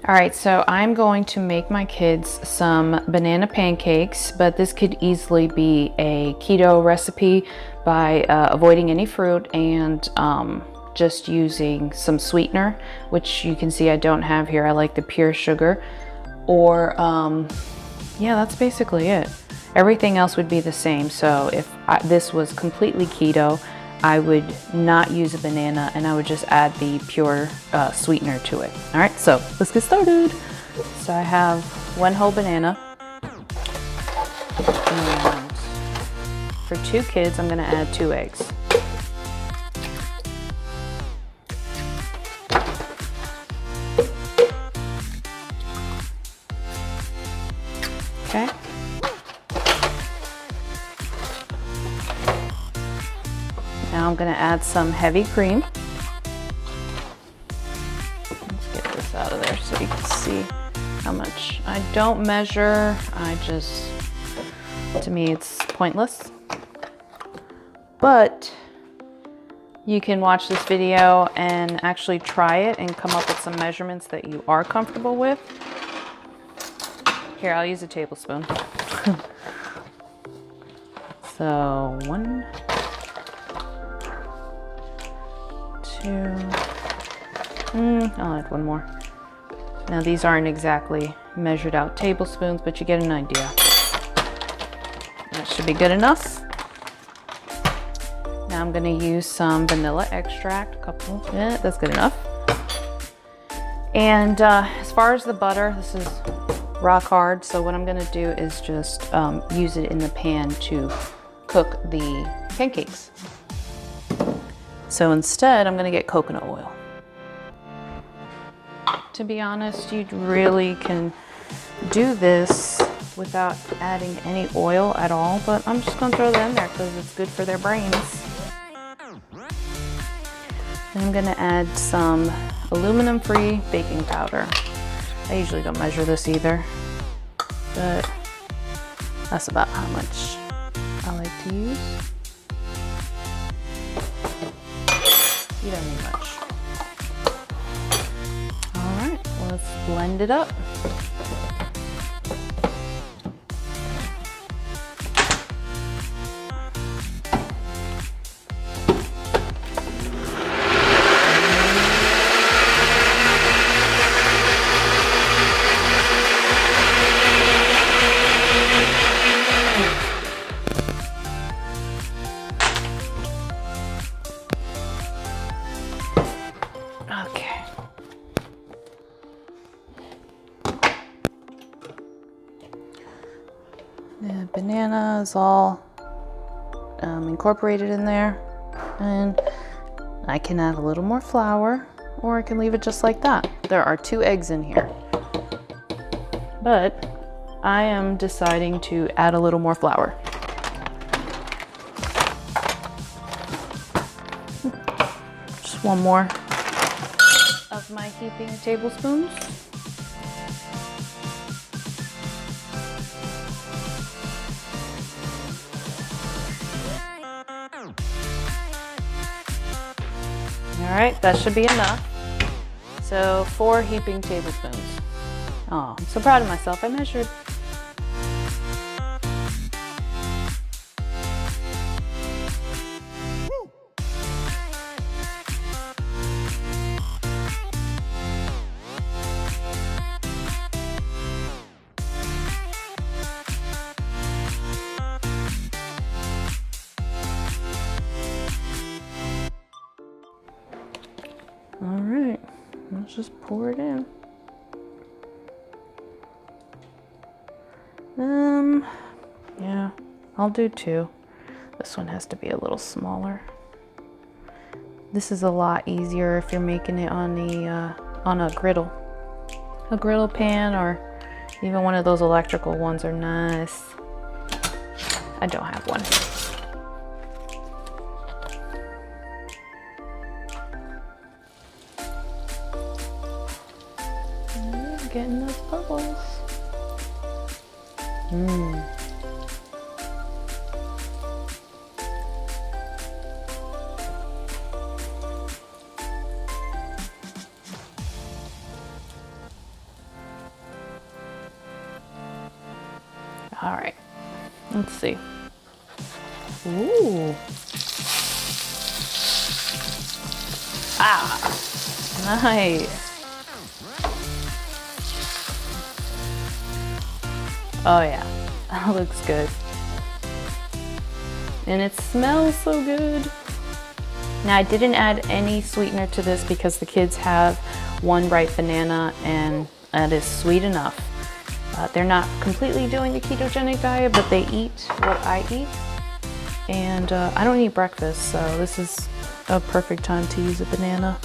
All right, so I'm going to make my kids some banana pancakes, but this could easily be a keto recipe by avoiding any fruit and just using some sweetener, which you can see I don't have here. I like the pure sugar. Or yeah, that's basically it. Everything else would be the same. So if this was completely keto, I would not use a banana and I would just add the pure sweetener to it. All right, so let's get started. So I have 1 whole banana. And for 2 kids, I'm gonna add 2 eggs. Okay. Now I'm going to add some heavy cream. Let's get this out of there so you can see how much. I don't measure, to me it's pointless. But you can watch this video and actually try it and come up with some measurements that you are comfortable with. Here, I'll use a tablespoon. So 1, 2, I'll add 1 more. Now these aren't exactly measured out tablespoons, but you get an idea. That should be good enough. Now I'm gonna use some vanilla extract, a couple, yeah, that's good enough. And as far as the butter, this is rock hard, so what I'm gonna do is just use it in the pan to cook the pancakes. So instead, I'm gonna get coconut oil. To be honest, you really can do this without adding any oil at all, but I'm just gonna throw that in there because it's good for their brains. And I'm gonna add some aluminum-free baking powder. I usually don't measure this either, but that's about how much I like to use. You don't need much. All right, let's blend it up. Okay. The banana is all incorporated in there, and I can add a little more flour, or I can leave it just like that. There are 2 eggs in here, but I am deciding to add a little more flour. Just 1 more of my heaping tablespoons. All right, that should be enough. So 4 heaping tablespoons. Oh, I'm so proud of myself, I measured. All right, let's just pour it in. Yeah, I'll do 2. This one has to be a little smaller. This is a lot easier if you're making it on a griddle pan, or even one of those electrical ones are nice. I don't have one. Getting those bubbles. All right, let's see. Ooh. Ah, nice. Oh yeah, that looks good. And it smells so good. Now I didn't add any sweetener to this because the kids have one ripe banana and that is sweet enough. They're not completely doing the ketogenic diet, but they eat what I eat. And I don't eat breakfast, so this is a perfect time to use a banana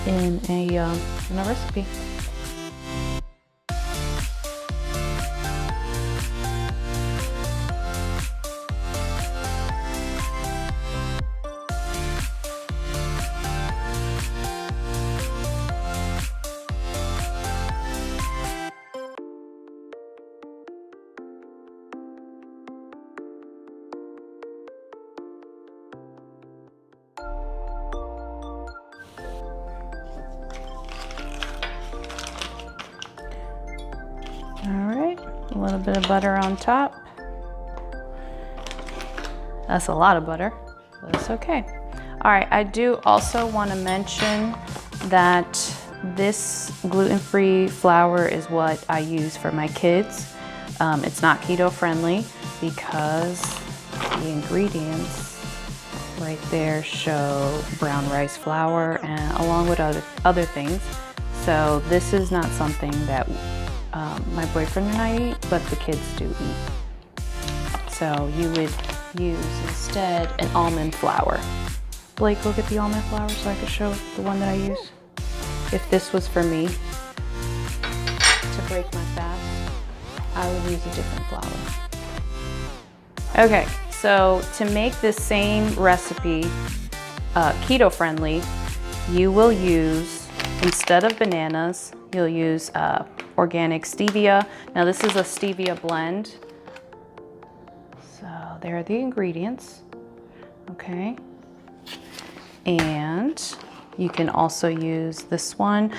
in a recipe. All right, a little bit of butter on top. That's a lot of butter, but it's okay. All right, I do also want to mention that this gluten-free flour is what I use for my kids. It's not keto friendly because the ingredients right there show brown rice flour and along with other things. So this is not something that my boyfriend and I eat, but the kids do eat. So you would use instead an almond flour. Blake, go get the almond flour so I can show the one that I use. If this was for me to break my fast, I would use a different flour. Okay, so to make this same recipe keto friendly, you will use, instead of bananas, you'll use organic stevia. Now this is a stevia blend. So there are the ingredients, okay? And you can also use this one.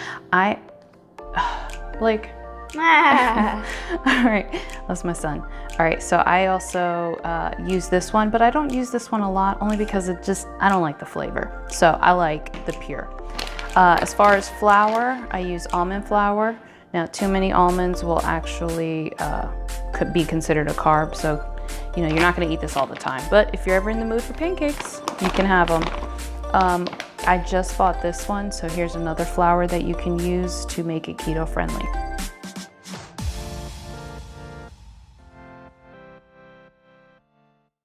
Blake. Ah. All right, that's my son. All right, so I also use this one, but I don't use this one a lot only because I don't like the flavor. So I like the Pyure. As far as flour, I use almond flour. Now, too many almonds will actually could be considered a carb, so you know you're not going to eat this all the time. But if you're ever in the mood for pancakes, you can have them. I just bought this one, so here's another flour that you can use to make it keto friendly.